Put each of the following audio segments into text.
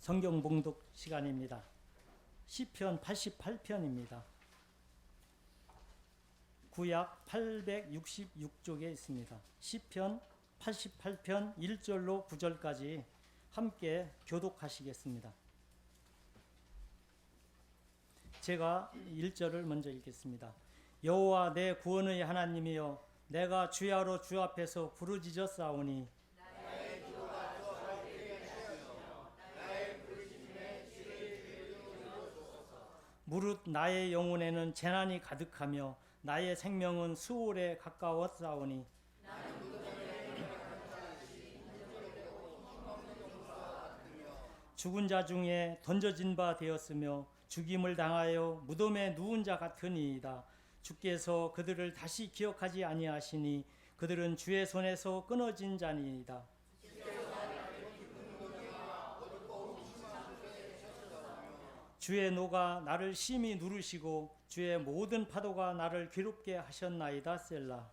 성경 봉독 시간입니다. 시편 88편입니다. 구약 866쪽에 있습니다. 시편 88편 1절로 9절까지 함께 교독하시겠습니다. 제가 1절을 먼저 읽겠습니다. 여호와 내 구원의 하나님이여, 내가 주야로 주 앞에서 부르짖었사오니 무릇 나의 영혼에는 재난이 가득하며 나의 생명은 수월에 가까웠사오니 죽은 자 중에 던져진 바 되었으며 죽임을 당하여 무덤에 누운 자 같으니이다. 주께서 그들을 다시 기억하지 아니하시니 그들은 주의 손에서 끊어진 자니이다. 주의 노가 나를 심히 누르시고 주의 모든 파도가 나를 괴롭게 하셨나이다. 셀라.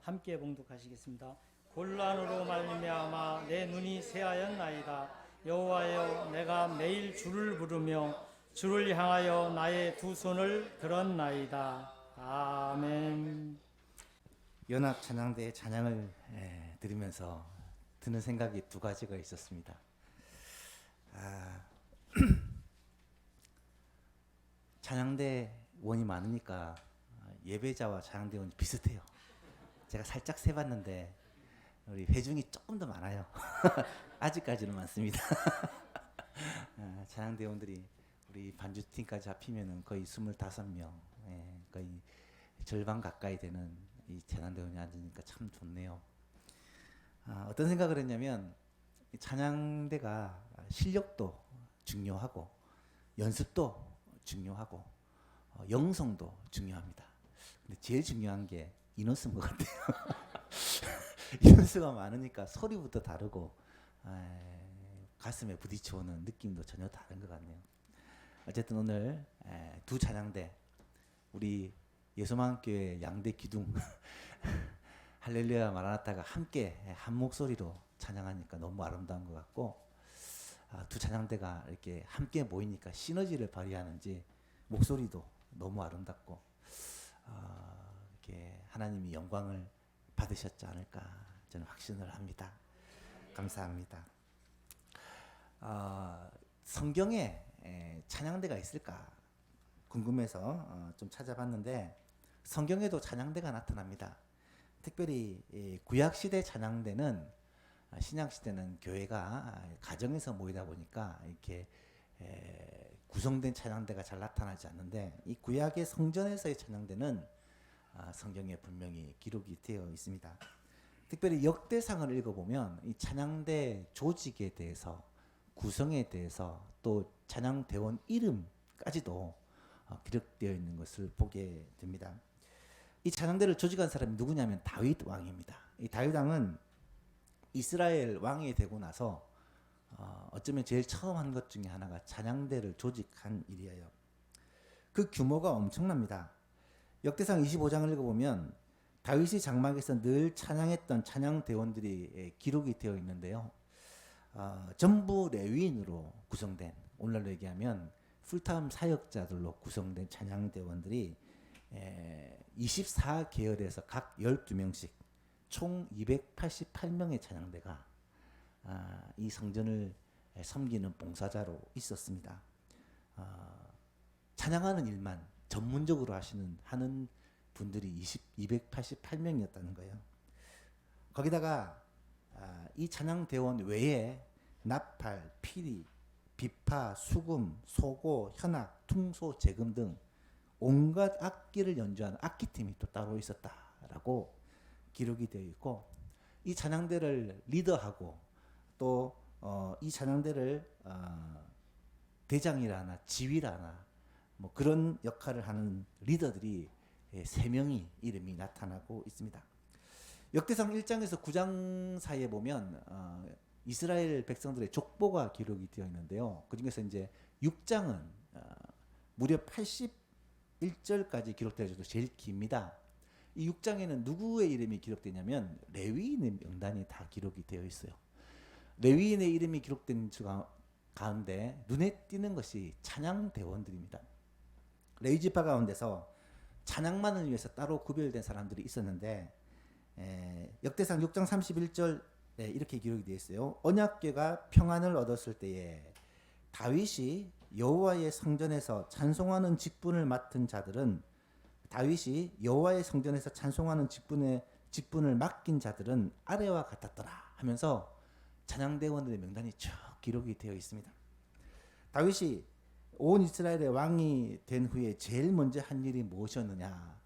함께 봉독하시겠습니다. 곤란으로 말미암아 내 눈이 새하였나이다. 여호와여, 내가 매일 주를 부르며 주를 향하여 나의 두 손을 들었나이다. 아멘. 연합 찬양대의 찬양을 들으면서 드는 생각이 두 가지가 있었습니다. 찬양대 원이 많으니까 예배자와 찬양대원이 비슷해요. 제가 살짝 세봤는데 우리 회중이 조금 더 많아요. 아직까지는 많습니다. 찬양대원들이 우리 반주팀까지 합히면 거의 25명, 거의 절반 가까이 되는 이 찬양대원이 앉으니까 참 좋네요. 어떤 생각을 했냐면, 이 찬양대가 실력도 중요하고 연습도 중요하고 영성도 중요합니다. 근데 제일 중요한 게 인원수인 것 같아요. 인원수가 많으니까 소리부터 다르고 가슴에 부딪혀오는 느낌도 전혀 다른 것 같네요. 어쨌든 오늘 두 찬양대, 우리 예수만교회 양대 기둥 할렐루야 마라나타가 함께 한 목소리로 찬양하니까 너무 아름다운 것 같고, 두 찬양대가 이렇게 함께 모이니까 시너지를 발휘하는지 목소리도 너무 아름답고 이렇게 하나님이 영광을 받으셨지 않을까 저는 확신을 합니다. 감사합니다. 성경에 찬양대가 있을까 궁금해서 좀 찾아봤는데 성경에도 찬양대가 나타납니다. 특별히 구약시대 찬양대는, 신약시대는 교회가 가정에서 모이다 보니까 이렇게 구성된 찬양대가 잘 나타나지 않는데, 이 구약의 성전에서의 찬양대는 성경에 분명히 기록이 되어 있습니다. 특별히 역대상을 읽어보면 이 찬양대 조직에 대해서, 구성에 대해서, 또 찬양대원 이름까지도 기록되어 있는 것을 보게 됩니다. 이 찬양대를 조직한 사람이 누구냐면 다윗 왕입니다. 이 다윗 왕은 이스라엘 왕이 되고 나서 어쩌면 제일 처음 한 것 중에 하나가 찬양대를 조직한 일이에요. 그 규모가 엄청납니다. 역대상 25장을 읽어보면 다윗이 장막에서 늘 찬양했던 찬양대원들이 기록이 되어 있는데요. 전부 레위인으로 구성된, 오늘날로 얘기하면 풀타임 사역자들로 구성된 찬양대원들이 24계열에서 각 12명씩 총 288명의 찬양대가 이 성전을 섬기는 봉사자로 있었습니다. 찬양하는 일만 전문적으로 하는 분들이 288명이었다는 거예요. 거기다가 이 찬양대원 외에 나팔, 피리, 비파, 수금, 소고, 현악, 퉁소, 재금 등 온갖 악기를 연주하는 악기팀이 또 따로 있었다라고 기록이 되어 있고, 이 찬양대를 리더하고 또 이 찬양대를 대장이라나 지휘라나 뭐 그런 역할을 하는 리더들이 3명이 이름이 나타나고 있습니다. 역대상 1장에서 9장 사이에 보면 이스라엘 백성들의 족보가 기록이 되어 있는데요. 그 중에서 이제 6장은 무려 1절까지 기록되어도 제일 깁니다. 이 6장에는 누구의 이름이 기록되냐면 레위인의 명단이 다 기록이 되어 있어요. 레위인의 이름이 기록된 가운데 눈에 띄는 것이 찬양 대원들입니다. 레위 지파 가운데서 찬양만을 위해서 따로 구별된 사람들이 있었는데 역대상 6장 31절 이렇게 기록이 되어 있어요. 언약궤가 평안을 얻었을 때에 다윗이 여호와의 성전에서 찬송하는 직분을 맡은 자들은 직분을 맡긴 자들은 아래와 같았더라 하면서 찬양대원들의 명단이 쭉 기록이 되어 있습니다. 다윗이 온 이스라엘의 왕이 된 후에 제일 먼저 한 일이 무엇이었느냐?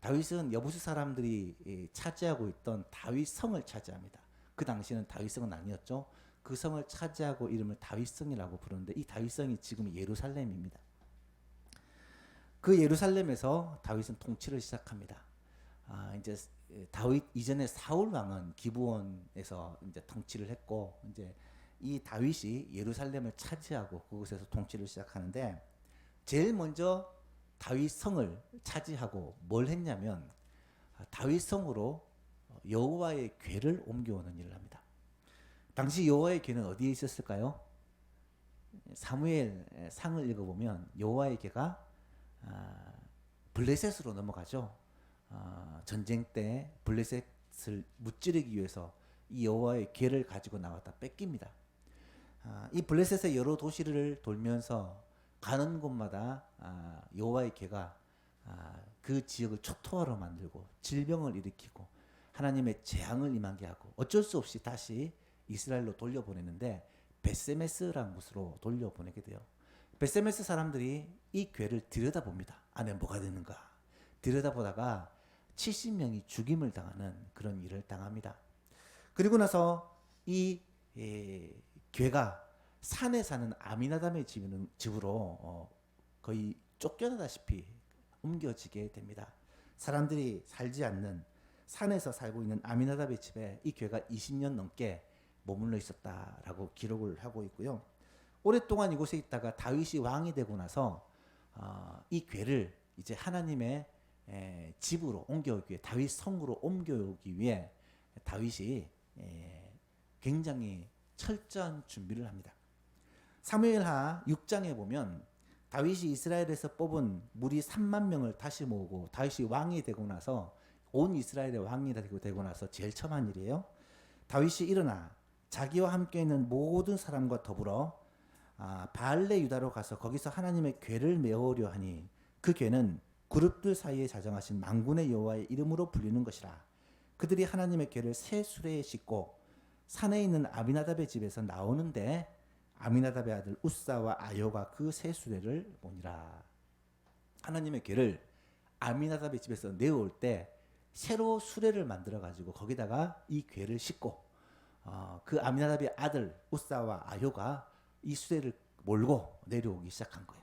다윗은 여부수 사람들이 차지하고 있던 다윗성을 차지합니다. 그 당시에는 다윗성은 아니었죠. 그 성을 차지하고 이름을 다윗성이라고 부르는데 이 다윗성이 지금 예루살렘입니다. 그 예루살렘에서 다윗은 통치를 시작합니다. 이제 다윗 이전에 사울 왕은 기브온에서 이제 통치를 했고 이제 이 다윗이 예루살렘을 차지하고 그곳에서 통치를 시작하는데 제일 먼저 다윗 성을 차지하고 뭘 했냐면 다윗 성으로 여호와의 궤를 옮겨오는 일을 합니다. 당시 여호와의 궤는 어디에 있었을까요? 사무엘 상을 읽어보면 여호와의 궤가 블레셋으로 넘어가죠. 전쟁 때 블레셋을 무찌르기 위해서 이 여호와의 궤를 가지고 나왔다 뺏깁니다. 이 블레셋의 여러 도시를 돌면서 가는 곳마다 여호와의 궤가 그 지역을 초토화로 만들고 질병을 일으키고 하나님의 재앙을 임하게 하고 어쩔 수 없이 다시 이스라엘로 돌려보내는데 벳세메스라는 곳으로 돌려보내게 돼요. 벳세메스 사람들이 이 궤를 들여다봅니다. 안에 뭐가 되는가 들여다보다가 70명이 죽임을 당하는 그런 일을 당합니다. 그리고 나서 이 궤가 산에 사는 아미나답의 집으로 거의 쫓겨나다시피 옮겨지게 됩니다. 사람들이 살지 않는 산에서 살고 있는 아미나답의 집에 이 궤가 20년 넘게 머물러 있었다라고 기록을 하고 있고요. 오랫동안 이곳에 있다가 다윗이 왕이 되고 나서 이 궤를 이제 하나님의 집으로 옮겨오기 위해 다윗 성으로 옮겨오기 위해 다윗이 굉장히 철저한 준비를 합니다. 사무엘하 6장에 보면 다윗이 이스라엘에서 뽑은 무리 3만 명을 다시 모으고 다윗이 왕이 되고 나서 온 이스라엘의 왕이 되고 나서 제일 처음 한 일이에요. 다윗이 일어나 자기와 함께 있는 모든 사람과 더불어 바알레 유다로 가서 거기서 하나님의 궤를 메어오려 하니 그 궤는 그룹들 사이에 자정하신 만군의 여호와의 이름으로 불리는 것이라. 그들이 하나님의 궤를 새 수레에 싣고 산에 있는 아미나답의 집에서 나오는데 아미나답의 아들 우사와 아요가 그 새 수레를 보니라. 하나님의 궤를 아미나답의 집에서 내어올 때 새로 수레를 만들어 가지고 거기다가 이 궤를 싣고 그 아미나답의 아들 우사와 아요가 이 수레를 몰고 내려오기 시작한 거예요.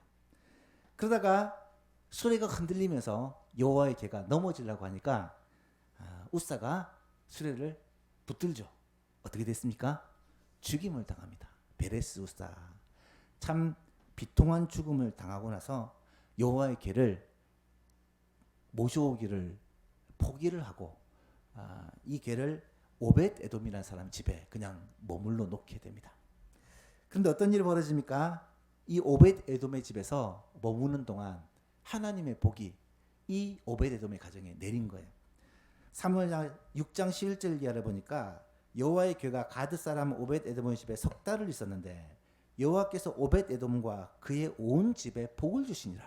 그러다가 수레가 흔들리면서 여호와의 궤가 넘어지려고 하니까 우사가 수레를 붙들죠. 어떻게 됐습니까? 죽임을 당합니다. 베레스 우사. 참 비통한 죽음을 당하고 나서 여호와의 궤를 모셔오기를 포기를 하고 이 궤를 오벳 에돔이라는 사람 집에 그냥 머물러 놓게 됩니다. 그런데 어떤 일이 벌어집니까? 이 오벳 에돔의 집에서 머무는 동안 하나님의 복이 이 오벳 에돔의 가정에 내린 거예요. 사무엘상 6장 11절 이하를 보니까 여호와의 궤가 가드 사람 오벳 에돔의 집에 석 달을 있었는데 여호와께서 오벳 에돔과 그의 온 집에 복을 주시니라.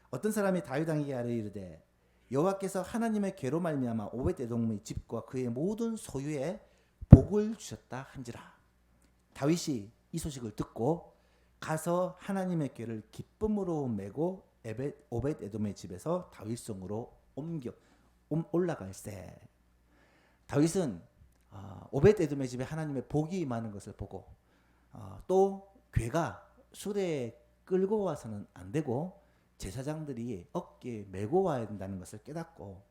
어떤 사람이 다윗왕에게 이르되 여호와께서 하나님의 궤로 말미암아 오벳 에돔의 집과 그의 모든 소유에 복을 주셨다 한지라. 다윗이 이 소식을 듣고 가서 하나님의 궤를 기쁨으로 메고 오벳 에돔의 집에서 다윗성으로 올라갈세. 다윗은 오벳 에돔의 집에 하나님의 복이 임하는 것을 보고 또 궤가 수레에 끌고 와서는 안 되고 제사장들이 어깨에 메고 와야 된다는 것을 깨닫고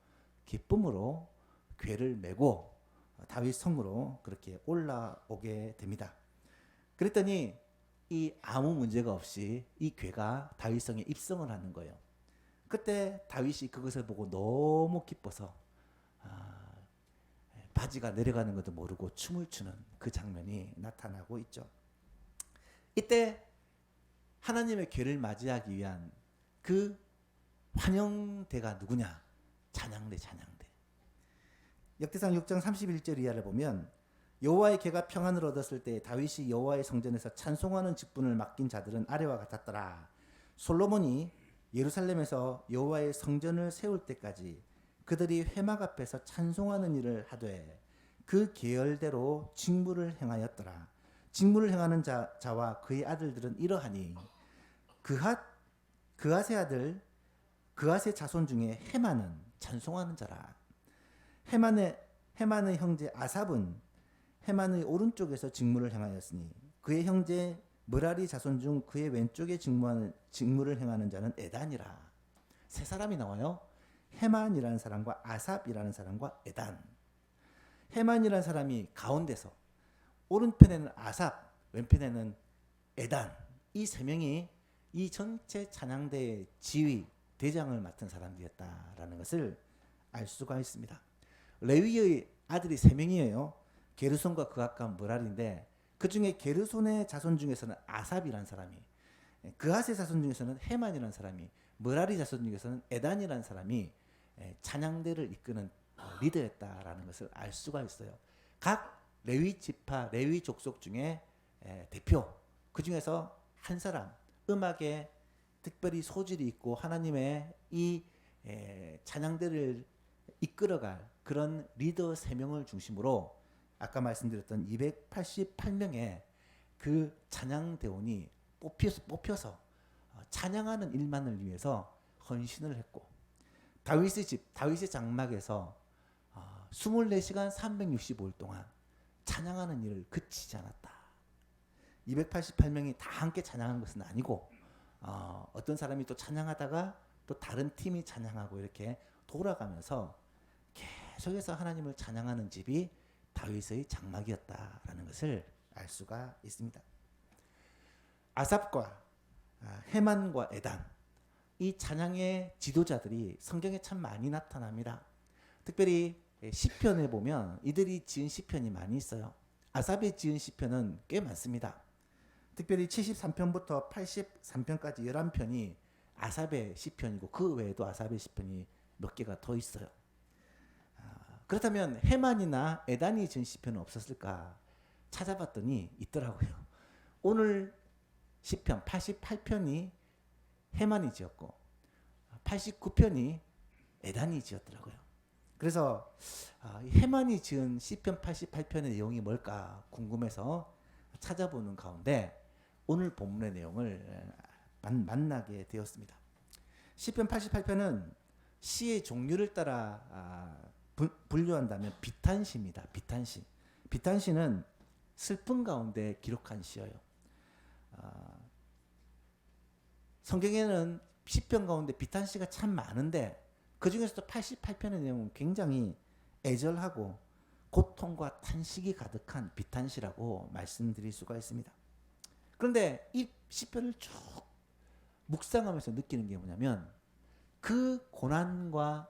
기쁨으로 궤를 메고 다윗 성으로 그렇게 올라오게 됩니다. 그랬더니 이 아무 문제가 없이 이 궤가 다윗 성에 입성을 하는 거예요. 그때 다윗이 그것을 보고 너무 기뻐서 바지가 내려가는 것도 모르고 춤을 추는 그 장면이 나타나고 있죠. 이때 하나님의 궤를 맞이하기 위한 그 환영대가 누구냐? 찬양대, 찬양대. 역대상 6장 31절 이하를 보면 여호와의 궤가 평안을 얻었을 때 다윗이 여호와의 성전에서 찬송하는 직분을 맡긴 자들은 아래와 같았더라. 솔로몬이 예루살렘에서 여호와의 성전을 세울 때까지 그들이 회막 앞에서 찬송하는 일을 하되 그 계열대로 직무를 행하였더라. 직무를 행하는 자와 그의 아들들은 이러하니 그앗의 아들 그앗의 자손 중에 헤만은 찬송하는 자라. 헤만의 형제 아삽은 헤만의 오른쪽에서 직무를 행하였으니 그의 형제 므라리 자손 중 그의 왼쪽에 직무를 행하는 자는 에단이라. 세 사람이 나와요. 헤만이라는 사람과 아삽이라는 사람과 에단. 헤만이라는 사람이 가운데서, 오른편에는 아삽, 왼편에는 에단. 이 세 명이 이 전체 찬양대의 지휘, 대장을 맡은 사람들이었다라는 것을 알 수가 있습니다. 레위의 아들이 세 명이에요. 게르손과 그앗과 므랄인데 그 중에 게르손의 자손 중에서는 아삽이라는 사람이, 그앗의 자손 중에서는 헤만이라는 사람이, 므랄의 자손 중에서는 에단이라는 사람이 찬양대를 이끄는 리더였다라는 것을 알 수가 있어요. 각 레위 지파, 레위 족속 중에 대표, 그 중에서 한 사람, 음악에 특별히 소질이 있고 하나님의 이 찬양대를 이끌어갈 그런 리더 3명을 중심으로 아까 말씀드렸던 288명의 그 찬양대원이 뽑혀서 찬양하는 일만을 위해서 헌신을 했고, 다윗의 집, 다윗의 장막에서 24시간 365일 동안 찬양하는 일을 그치지 않았다. 288명이 다 함께 찬양한 것은 아니고 어떤 사람이 또 찬양하다가 또 다른 팀이 찬양하고 이렇게 돌아가면서 계속해서 하나님을 찬양하는 집이 다윗의 장막이었다라는 것을 알 수가 있습니다. 아삽과 헤만과 에단, 이 찬양의 지도자들이 성경에 참 많이 나타납니다. 특별히 시편에 보면 이들이 지은 시편이 많이 있어요. 아삽이 지은 시편은 꽤 많습니다. 특별히 73편부터 83편까지 11편이 아삽의 시편이고 그 외에도 아삽의 시편이 몇 개가 더 있어요. 그렇다면 헤만이나 에단이 지은 시편은 없었을까 찾아봤더니 있더라고요. 오늘 시편 88편이 헤만이 지었고 89편이 에단이 지었더라고요. 그래서 헤만이 지은 시편 88편의 내용이 뭘까 궁금해서 찾아보는 가운데 오늘 본문의 내용을 만나게 되었습니다. 시편 88편은 시의 종류를 따라 분류한다면 비탄시입니다. 비탄시. 비탄시는 슬픔 가운데 기록한 시예요. 성경에는 시편 가운데 비탄시가 참 많은데 그 중에서도 88편의 내용은 굉장히 애절하고 고통과 탄식이 가득한 비탄시라고 말씀드릴 수가 있습니다. 그런데 이 시편을 쭉 묵상하면서 느끼는 게 뭐냐면 그 고난과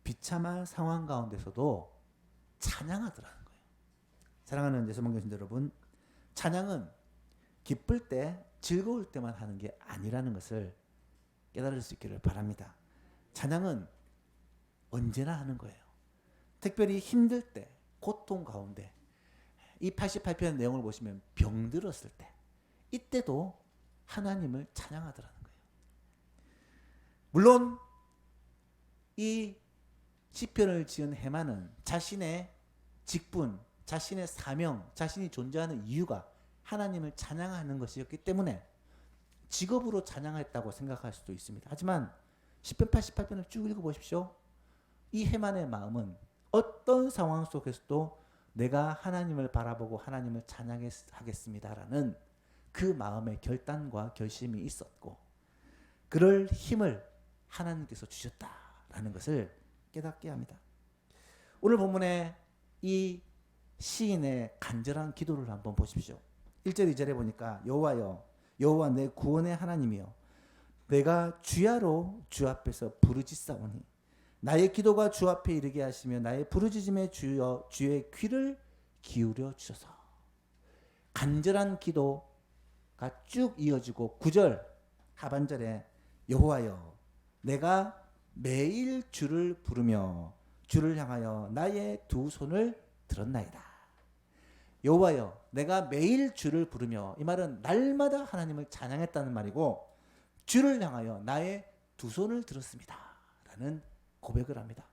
비참한 상황 가운데서도 찬양하더라는 거예요. 사랑하는 예수님께서 여러분, 찬양은 기쁠 때 즐거울 때만 하는 게 아니라는 것을 깨달을 수 있기를 바랍니다. 찬양은 언제나 하는 거예요. 특별히 힘들 때, 고통 가운데, 이 88편의 내용을 보시면 병들었을 때, 이때도 하나님을 찬양하더라는 거예요. 물론 이 시편을 지은 헤만은 자신의 직분, 자신의 사명, 자신이 존재하는 이유가 하나님을 찬양하는 것이었기 때문에 직업으로 찬양했다고 생각할 수도 있습니다. 하지만 시편 88편을 쭉 읽어보십시오. 이 헤만의 마음은 어떤 상황 속에서도 내가 하나님을 바라보고 하나님을 찬양하겠습니다라는 그 마음의 결단과 결심이 있었고 그럴 힘을 하나님께서 주셨다라는 것을 깨닫게 합니다. 오늘 본문에 이 시인의 간절한 기도를 한번 보십시오. 1절 2절에 보니까 여호와여, 여호와 내 구원의 하나님이여, 내가 주야로 주 앞에서 부르짖사오니 나의 기도가 주 앞에 이르게 하시며 나의 부르짖음에 주여 주의 귀를 기울여 주소서. 간절한 기도가 쭉 이어지고 9절 하반절에 여호와여 내가 매일 주를 부르며 주를 향하여 나의 두 손을 들었나이다. 여호와여 내가 매일 주를 부르며, 이 말은 날마다 하나님을 찬양했다는 말이고 주를 향하여 나의 두 손을 들었습니다 라는 고백을 합니다.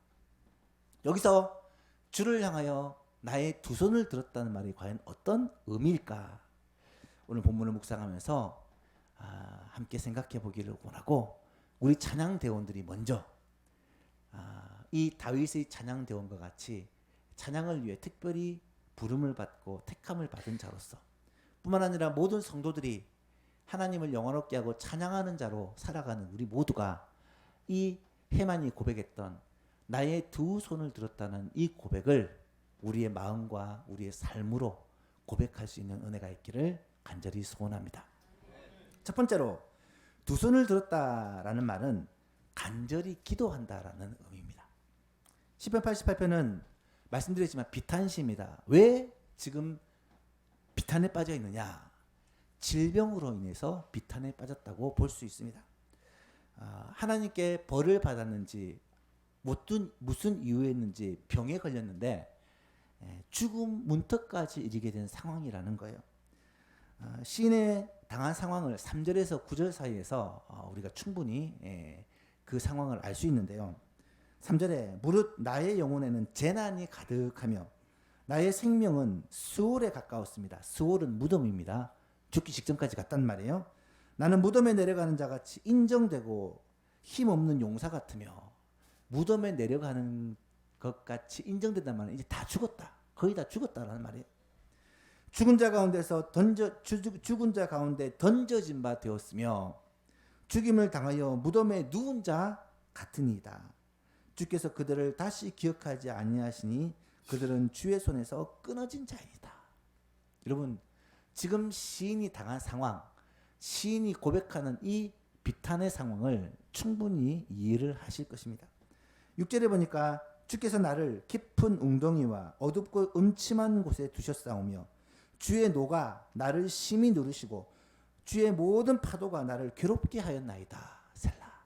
여기서 주를 향하여 나의 두 손을 들었다는 말이 과연 어떤 의미일까? 오늘 본문을 묵상하면서 함께 생각해 보기를 원하고, 우리 찬양대원들이 먼저 이 다윗의 찬양대원과 같이 찬양을 위해 특별히 부름을 받고 택함을 받은 자로서, 뿐만 아니라 모든 성도들이 하나님을 영원롭게 하고 찬양하는 자로 살아가는 우리 모두가 이 해만이 고백했던 나의 두 손을 들었다는 이 고백을 우리의 마음과 우리의 삶으로 고백할 수 있는 은혜가 있기를 간절히 소원합니다. 첫 번째로 두 손을 들었다라는 말은 간절히 기도한다라는 의미입니다. 시편 88편은 말씀드렸지만 비탄시입니다. 왜 지금 비탄에 빠져 있느냐? 질병으로 인해서 비탄에 빠졌다고 볼 수 있습니다. 하나님께 벌을 받았는지 무슨 이유였는지 병에 걸렸는데 죽음 문턱까지 이르게 된 상황이라는 거예요. 시인의 당한 상황을 3절에서 9절 사이에서 우리가 충분히 그 상황을 알 수 있는데요. 3절에 무릇 나의 영혼에는 재난이 가득하며 나의 생명은 수월에 가까웠습니다. 수월은 무덤입니다. 죽기 직전까지 갔단 말이에요. 나는 무덤에 내려가는 자같이 인정되고 힘없는 용사 같으며, 무덤에 내려가는 것 같이 인정된단 말은 이제 다 죽었다, 거의 다 죽었다라는 말이에요. 죽은 자 가운데 던져진 바 되었으며 죽임을 당하여 무덤에 누운 자 같으니이다. 주께서 그들을 다시 기억하지 아니하시니 그들은 주의 손에서 끊어진 자이다. 여러분, 지금 시인이 당한 상황, 시인이 고백하는 이 비탄의 상황을 충분히 이해를 하실 것입니다. 6절에 보니까 주께서 나를 깊은 웅덩이와 어둡고 음침한 곳에 두셨사오며 주의 노가 나를 심히 누르시고 주의 모든 파도가 나를 괴롭게 하였나이다. 셀라.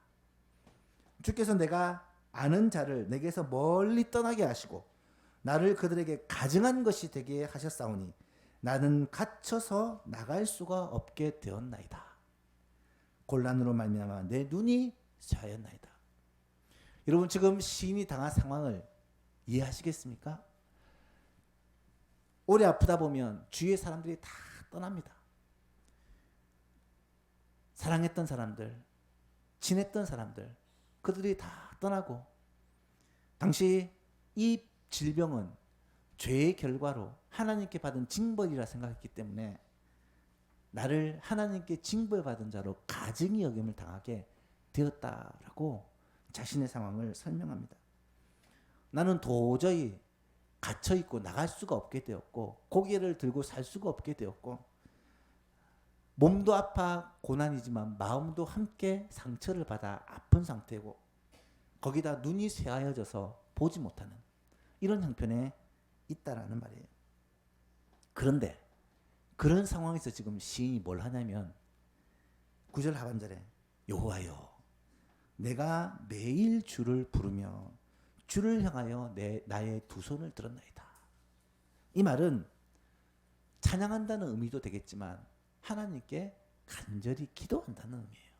주께서 내가 아는 자를 내게서 멀리 떠나게 하시고 나를 그들에게 가증한 것이 되게 하셨사오니 나는 갇혀서 나갈 수가 없게 되었나이다. 곤란으로 말미암아 내 눈이 쇠하였나이다. 여러분, 지금 시인이 당한 상황을 이해하시겠습니까? 오래 아프다 보면 주위의 사람들이 다 떠납니다. 사랑했던 사람들, 친했던 사람들, 그들이 다 떠나고, 당시 이 질병은 죄의 결과로 하나님께 받은 징벌이라 생각했기 때문에 나를 하나님께 징벌받은 자로 가증히 여김을 당하게 되었다라고 자신의 상황을 설명합니다. 나는 도저히 갇혀있고 나갈 수가 없게 되었고 고개를 들고 살 수가 없게 되었고 몸도 아파 고난이지만 마음도 함께 상처를 받아 아픈 상태고 거기다 눈이 쇠하여져서 보지 못하는 이런 형편에 있다라는 말이에요. 그런데 그런 상황에서 지금 시인이 뭘 하냐면 9절 하반절에 여호와여 내가 매일 주를 부르며 주를 향하여 나의 두 손을 들었나이다. 이 말은 찬양한다는 의미도 되겠지만 하나님께 간절히 기도한다는 의미예요.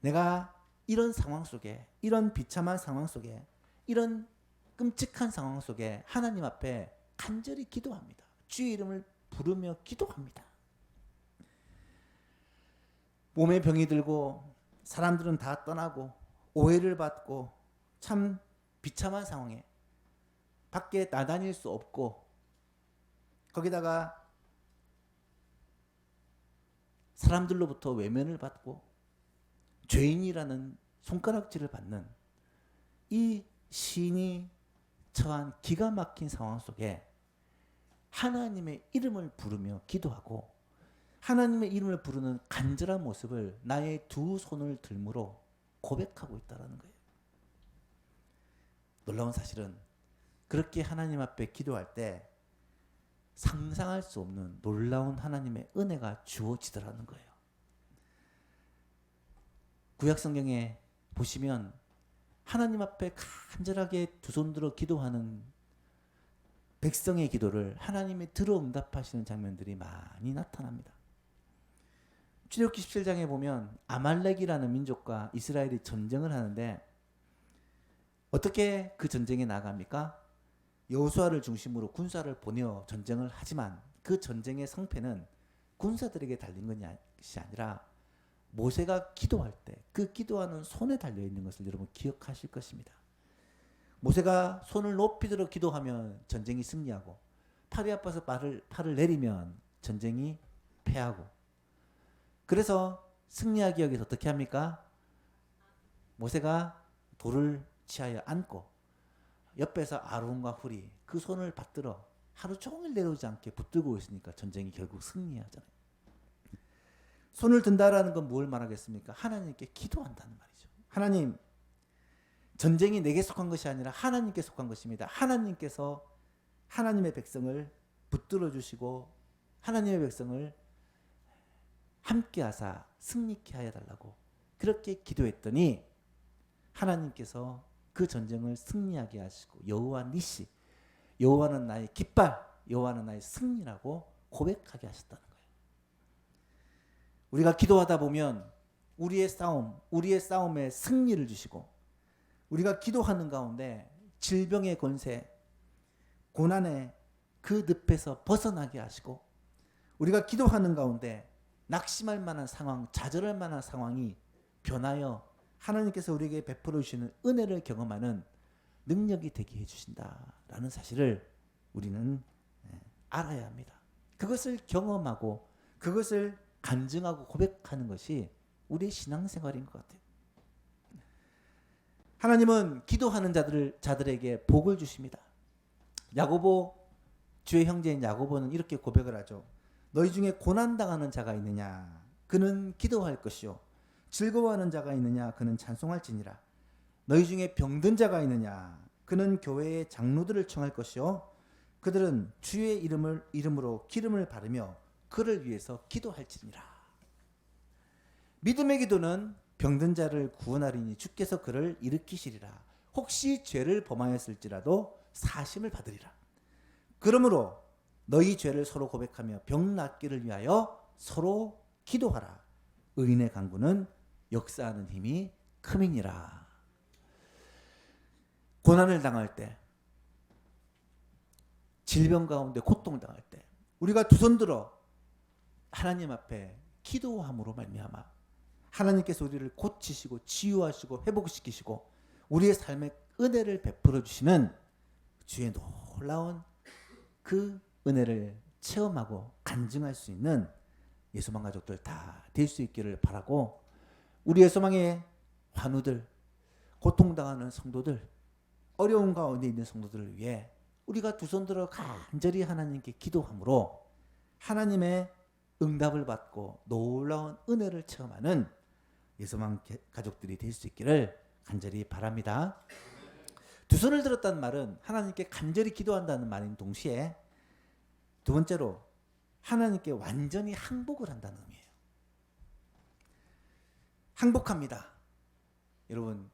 내가 이런 상황 속에, 이런 비참한 상황 속에, 이런 끔찍한 상황 속에 하나님 앞에 간절히 기도합니다. 주의 이름을 부르며 기도합니다. 몸에 병이 들고 사람들은 다 떠나고 오해를 받고 참 비참한 상황에 밖에 나다닐 수 없고 거기다가 사람들로부터 외면을 받고 죄인이라는 손가락질을 받는 이 시인이 처한 기가 막힌 상황 속에 하나님의 이름을 부르며 기도하고 하나님의 이름을 부르는 간절한 모습을 나의 두 손을 들므로 고백하고 있다는 거예요. 놀라운 사실은 그렇게 하나님 앞에 기도할 때 상상할 수 없는 놀라운 하나님의 은혜가 주어지더라는 거예요. 구약 성경에 보시면 하나님 앞에 간절하게 두 손 들어 기도하는 백성의 기도를 하나님이 들어 응답하시는 장면들이 많이 나타납니다. 출애굽기 17장에 보면 아말렉이라는 민족과 이스라엘이 전쟁을 하는데 어떻게 그 전쟁에 나갑니까? 여호수아를 중심으로 군사를 보내어 전쟁을 하지만 그 전쟁의 성패는 군사들에게 달린 것이 아니라 모세가 기도할 때 그 기도하는 손에 달려있는 것을 여러분 기억하실 것입니다. 모세가 손을 높이 들어 기도하면 전쟁이 승리하고 팔이 아파서 팔을 내리면 전쟁이 패하고, 그래서 승리하기 위해서 어떻게 합니까? 모세가 돌을 취하여 앉고 옆에서 아론과 훌이 그 손을 받들어 하루 종일 내려오지 않게 붙들고 있으니까 전쟁이 결국 승리하잖아요. 손을 든다라는 건 뭘 말하겠습니까? 하나님께 기도한다는 말이죠. 하나님, 전쟁이 내게 속한 것이 아니라 하나님께 속한 것입니다. 하나님께서 하나님의 백성을 붙들어 주시고 하나님의 백성을 함께 하사 승리케 하여 달라고 그렇게 기도했더니 하나님께서 그 전쟁을 승리하게 하시고 여호와 니시, 여호와는 나의 깃발, 여호와는 나의 승리라고 고백하게 하셨다는 거예요. 우리가 기도하다 보면 우리의 싸움에 승리를 주시고, 우리가 기도하는 가운데 질병의 권세, 고난의 그 늪에서 벗어나게 하시고, 우리가 기도하는 가운데 낙심할 만한 상황, 좌절할 만한 상황이 변하여 하나님께서 우리에게 베풀어 주시는 은혜를 경험하는 능력이 되게 해주신다라는 사실을 우리는 알아야 합니다. 그것을 경험하고 그것을 간증하고 고백하는 것이 우리의 신앙생활인 것 같아요. 하나님은 기도하는 자들에게 복을 주십니다. 야고보, 주의 형제인 야고보는 이렇게 고백을 하죠. 너희 중에 고난당하는 자가 있느냐? 그는 기도할 것이요. 즐거워하는 자가 있느냐? 그는 찬송할지니라. 너희 중에 병든 자가 있느냐? 그는 교회의 장로들을 청할 것이요. 그들은 주의 이름으로 기름을 바르며 그를 위해서 기도할지니라. 믿음의 기도는 병든 자를 구원하리니 주께서 그를 일으키시리라. 혹시 죄를 범하였을지라도 사심을 받으리라. 그러므로 너희 죄를 서로 고백하며 병 낫기를 위하여 서로 기도하라. 의인의 간구는 역사하는 힘이 큼이니라. 고난을 당할 때, 질병 가운데 고통당할 때 우리가 두 손 들어 하나님 앞에 기도함으로 말미암아 하나님께서 우리를 고치시고 치유하시고 회복시키시고 우리의 삶에 은혜를 베풀어 주시는 주의 놀라운 그 은혜를 체험하고 간증할 수 있는 예소망 가족들 다 될 수 있기를 바라고, 우리 예소망의 환우들, 고통당하는 성도들, 어려운 가운데 있는 성도들을 위해 우리가 두 손 들어 간절히 하나님께 기도함으로 하나님의 응답을 받고 놀라운 은혜를 체험하는 예소망 가족들이 될 수 있기를 간절히 바랍니다. 두 손을 들었다는 말은 하나님께 간절히 기도한다는 말인 동시에 두 번째로 하나님께 완전히 항복을 한다는 의미예요. 항복합니다. 여러분,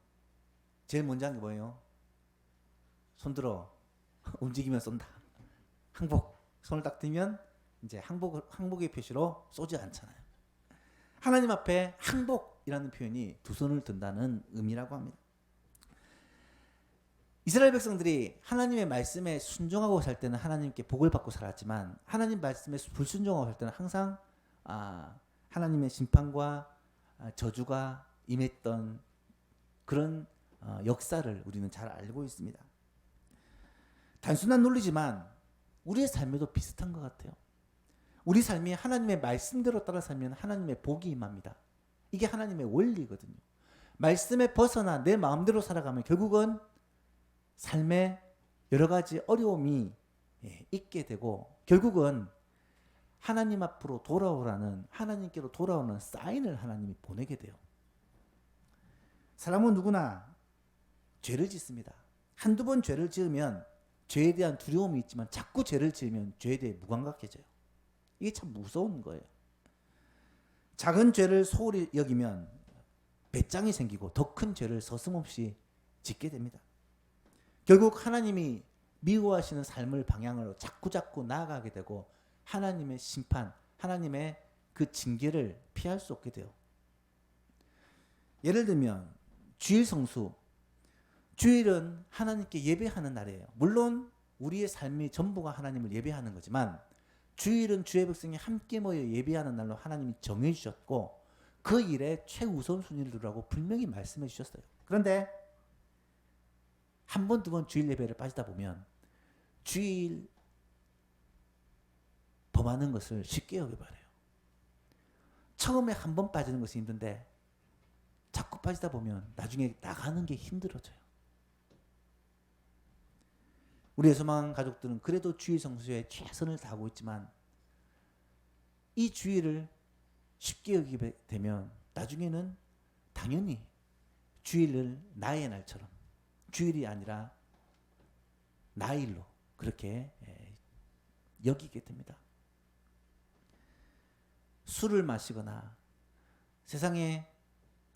제일 먼저 한 게 뭐예요? 손 들어 움직이면 쏜다. 항복. 손을 딱 들면 이제 항복의 표시로 쏘지 않잖아요. 하나님 앞에 항복이라는 표현이 두 손을 든다는 의미라고 합니다. 이스라엘 백성들이 하나님의 말씀에 순종하고 살 때는 하나님께 복을 받고 살았지만 하나님 말씀에 불순종하고 살 때는 항상 하나님의 심판과 저주가 임했던 그런 역사를 우리는 잘 알고 있습니다. 단순한 논리지만 우리의 삶에도 비슷한 것 같아요. 우리 삶이 하나님의 말씀대로 따라 살면 하나님의 복이 임합니다. 이게 하나님의 원리거든요. 말씀에 벗어나 내 마음대로 살아가면 결국은 삶에 여러 가지 어려움이 있게 되고 결국은 하나님 앞으로 돌아오라는, 하나님께로 돌아오는 사인을 하나님이 보내게 돼요. 사람은 누구나 죄를 짓습니다. 한두 번 죄를 지으면 죄에 대한 두려움이 있지만 자꾸 죄를 지으면 죄에 대해 무감각해져요. 이게 참 무서운 거예요. 작은 죄를 소홀히 여기면 배짱이 생기고 더 큰 죄를 서슴없이 짓게 됩니다. 결국 하나님이 미워하시는 삶을 방향으로 자꾸 나아가게 되고 하나님의 심판, 하나님의 그 징계를 피할 수 없게 돼요. 예를 들면 주일 성수, 주일은 하나님께 예배하는 날이에요. 물론 우리의 삶이 전부가 하나님을 예배하는 거지만 주일은 주의 백성이 함께 모여 예배하는 날로 하나님이 정해 주셨고 그 일에 최우선 순위를 두라고 분명히 말씀해 주셨어요. 그런데 한 번, 두 번 주일 예배를 빠지다 보면 주일 범하는 것을 쉽게 여겨버려요. 처음에 한 번 빠지는 것이 힘든데 자꾸 빠지다 보면 나중에 나가는 게 힘들어져요. 우리의 소망 가족들은 그래도 주일 성수에 최선을 다하고 있지만 이 주일을 쉽게 여기게 되면 나중에는 당연히 주일을 나의 날처럼, 주일이 아니라 나일로 그렇게 여기게 됩니다. 술을 마시거나 세상에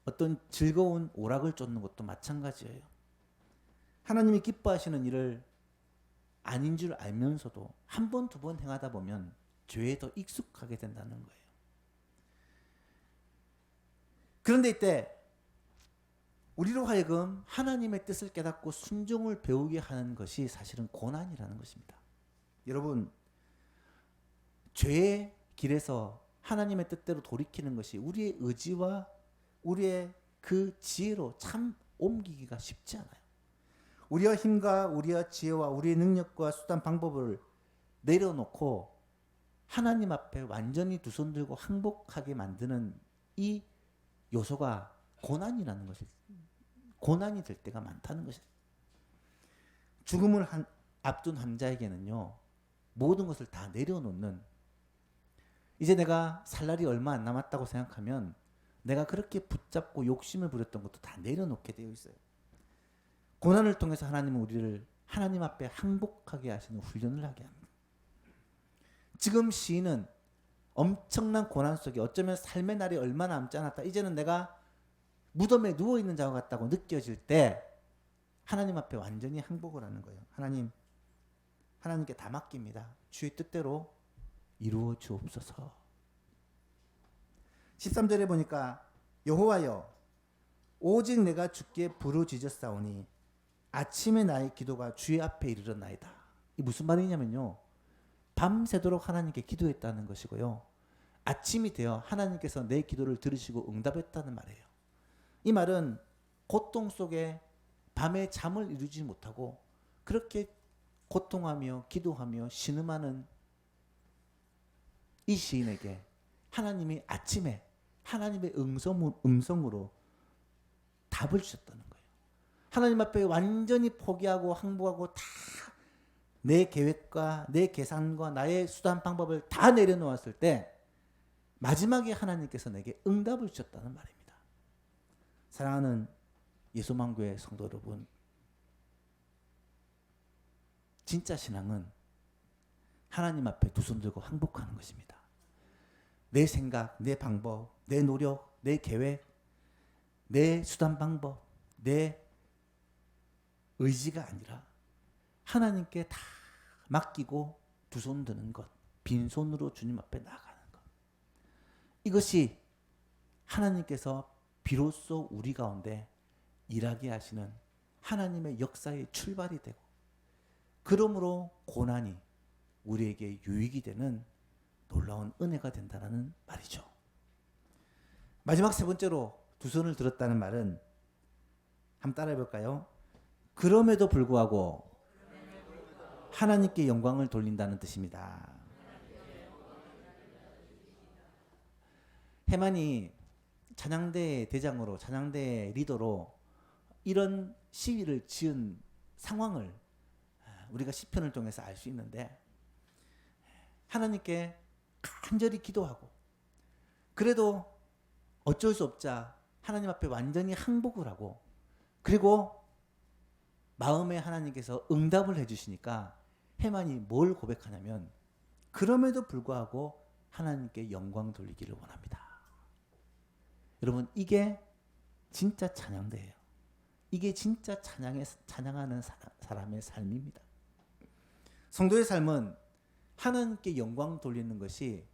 어떤 즐거운 오락을 쫓는 것도 마찬가지예요. 하나님이 기뻐하시는 일을 아닌 줄 알면서도 한 번, 두 번 행하다 보면 죄에 더 익숙하게 된다는 거예요. 그런데 이때 우리로 하여금 하나님의 뜻을 깨닫고 순종을 배우게 하는 것이 사실은 고난이라는 것입니다. 여러분, 죄의 길에서 하나님의 뜻대로 돌이키는 것이 우리의 의지와 우리의 그 지혜로 참 옮기기가 쉽지 않아요. 우리의 힘과 우리의 지혜와 우리의 능력과 수단 방법을 내려놓고 하나님 앞에 완전히 두 손 들고 항복하게 만드는 이 요소가 고난이라는 것이, 고난이 될 때가 많다는 것이에요. 죽음을 앞둔 환자에게는요, 모든 것을 다 내려놓는, 이제 내가 살 날이 얼마 안 남았다고 생각하면 내가 그렇게 붙잡고 욕심을 부렸던 것도 다 내려놓게 되어 있어요. 고난을 통해서 하나님은 우리를 하나님 앞에 항복하게 하시는 훈련을 하게 합니다. 지금 시인은 엄청난 고난 속에 어쩌면 삶의 날이 얼마 남지 않았다, 이제는 내가 무덤에 누워있는 자와 같다고 느껴질 때 하나님 앞에 완전히 항복을 하는 거예요. 하나님께 다 맡깁니다. 주의 뜻대로 이루어 주옵소서. 13절에 보니까 여호와여 오직 내가 주께 부르짖었사오니 아침에 나의 기도가 주의 앞에 이르렀나이다. 이 무슨 말이냐면요, 밤새도록 하나님께 기도했다는 것이고요, 아침이 되어 하나님께서 내 기도를 들으시고 응답했다는 말이에요. 이 말은 고통 속에 밤에 잠을 이루지 못하고 그렇게 고통하며 기도하며 신음하는 이 시인에게 하나님이 아침에 하나님의 음성으로 답을 주셨다는 거예요. 하나님 앞에 완전히 포기하고 항복하고 다 내 계획과 내 계산과 나의 수단 방법을 다 내려놓았을 때 마지막에 하나님께서 내게 응답을 주셨다는 말입니다. 사랑하는 예수만교회 성도 여러분, 진짜 신앙은 하나님 앞에 두 손 들고 항복하는 것입니다. 내 생각, 내 방법, 내 노력, 내 계획, 내 수단 방법, 내 의지가 아니라 하나님께 다 맡기고 두 손 드는 것, 빈손으로 주님 앞에 나가는 것, 이것이 하나님께서 비로소 우리 가운데 일하게 하시는 하나님의 역사의 출발이 되고, 그러므로 고난이 우리에게 유익이 되는 놀라운 은혜가 된다는 말이죠. 마지막 세 번째로 두 손을 들었다는 말은 한번 따라해 볼까요? 그럼에도 불구하고 하나님께 영광을 돌린다는 뜻입니다. 해만이 찬양대 대장으로, 찬양대 리더로 이런 시위를 지은 상황을 우리가 시편을 통해서 알 수 있는데, 하나님께 간절히 기도하고 그래도 어쩔 수 없자 하나님 앞에 완전히 항복을 하고 그리고 마음에 하나님께서 응답을 해주시니까 해만이 뭘 고백하냐면 그럼에도 불구하고 하나님께 영광 돌리기를 원합니다. 여러분 이게 진짜 찬양대예요. 이게 진짜 찬양하는 사람의 삶입니다. 성도의 삶은 하나님께 영광 돌리는 것이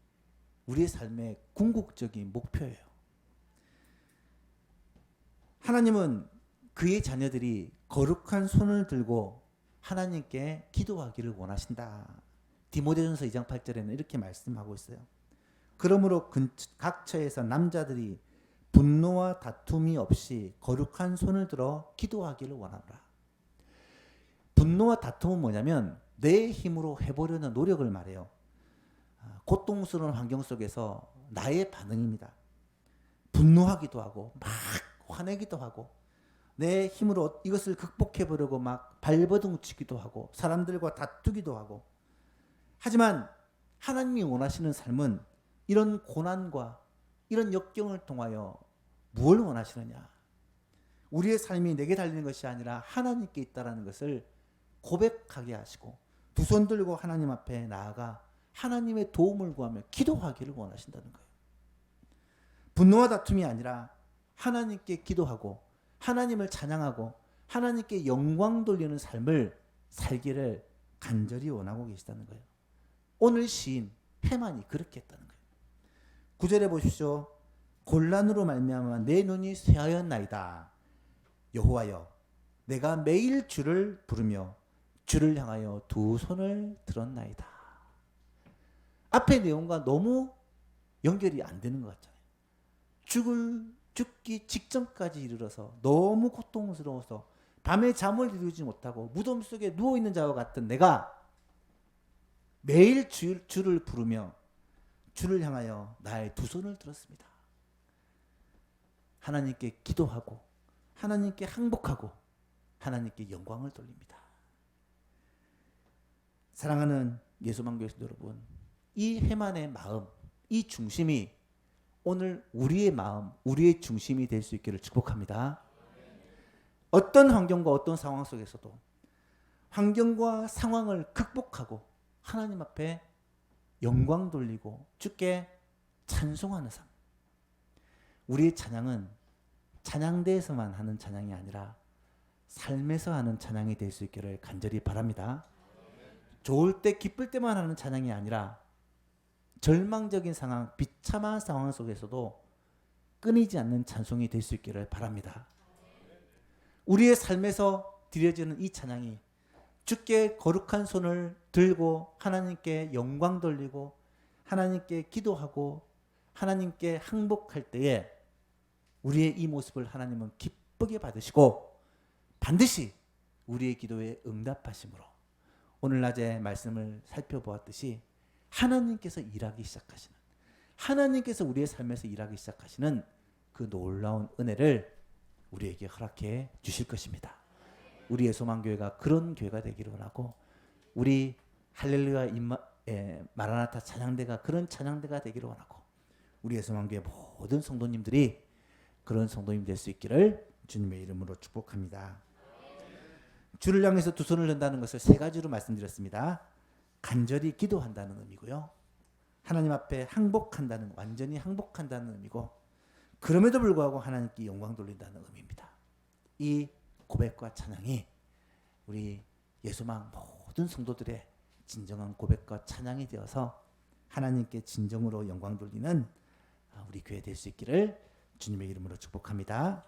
우리의 삶의 궁극적인 목표예요. 하나님은 그의 자녀들이 거룩한 손을 들고 하나님께 기도하기를 원하신다. 디모데전서 2장 8절에는 이렇게 말씀하고 있어요. 그러므로 각 처에서 남자들이 분노와 다툼이 없이 거룩한 손을 들어 기도하기를 원하노라. 분노와 다툼은 뭐냐면 내 힘으로 해보려는 노력을 말해요. 고통스러운 환경 속에서 나의 반응입니다. 분노하기도 하고 막 화내기도 하고 내 힘으로 이것을 극복해 보려고 막 발버둥 치기도 하고 사람들과 다투기도 하고 하지만 하나님이 원하시는 삶은 이런 고난과 이런 역경을 통하여 무엇을 원하시느냐? 우리의 삶이 내게 달리는 것이 아니라 하나님께 있다라는 것을 고백하게 하시고 두 손 들고 하나님 앞에 나아가 하나님의 도움을 구하며 기도하기를 원하신다는 거예요. 분노와 다툼이 아니라 하나님께 기도하고 하나님을 찬양하고 하나님께 영광 돌리는 삶을 살기를 간절히 원하고 계시다는 거예요. 오늘 시인 해만이 그렇게 했다는 거예요. 9절에 보십시오. 곤란으로 말미암아 내 눈이 쇠하였나이다. 여호와여 내가 매일 주를 부르며 주를 향하여 두 손을 들었나이다. 앞의 내용과 너무 연결이 안 되는 것 같잖아요. 죽기 직전까지 이르러서 너무 고통스러워서 밤에 잠을 이루지 못하고 무덤 속에 누워있는 자와 같은 내가 매일 주를 부르며 주를 향하여 나의 두 손을 들었습니다. 하나님께 기도하고 하나님께 항복하고 하나님께 영광을 돌립니다. 사랑하는 예수만교회 성도 여러분, 이 해만의 마음, 이 중심이 오늘 우리의 마음, 우리의 중심이 될 수 있기를 축복합니다. 어떤 환경과 어떤 상황 속에서도 환경과 상황을 극복하고 하나님 앞에 영광 돌리고 주께 찬송하는 삶. 우리의 찬양은 찬양대에서만 하는 찬양이 아니라 삶에서 하는 찬양이 될 수 있기를 간절히 바랍니다. 좋을 때 기쁠 때만 하는 찬양이 아니라 절망적인 상황, 비참한 상황 속에서도 끊이지 않는 찬송이 될 수 있기를 바랍니다. 우리의 삶에서 드려지는 이 찬양이 주께 거룩한 손을 들고 하나님께 영광 돌리고 하나님께 기도하고 하나님께 항복할 때에 우리의 이 모습을 하나님은 기쁘게 받으시고 반드시 우리의 기도에 응답하심으로 오늘 낮에 말씀을 살펴보았듯이 하나님께서 일하기 시작하시는, 하나님께서 우리의 삶에서 일하기 시작하시는 그 놀라운 은혜를 우리에게 허락해 주실 것입니다. 우리의 소망교회가 그런 교회가 되기를 원하고 우리 할렐루야 마라나타 찬양대가 그런 찬양대가 되기를 원하고 우리의 소망교회 모든 성도님들이 그런 성도님 될 수 있기를 주님의 이름으로 축복합니다. 주를 향해서 두 손을 든다는 것을 세 가지로 말씀드렸습니다. 간절히 기도한다는 의미고요. 하나님 앞에 항복한다는, 완전히 항복한다는 의미고 그럼에도 불구하고 하나님께 영광 돌린다는 의미입니다. 이 고백과 찬양이 우리 예수망 모든 성도들의 진정한 고백과 찬양이 되어서 하나님께 진정으로 영광 돌리는 우리 교회 될 수 있기를 주님의 이름으로 축복합니다.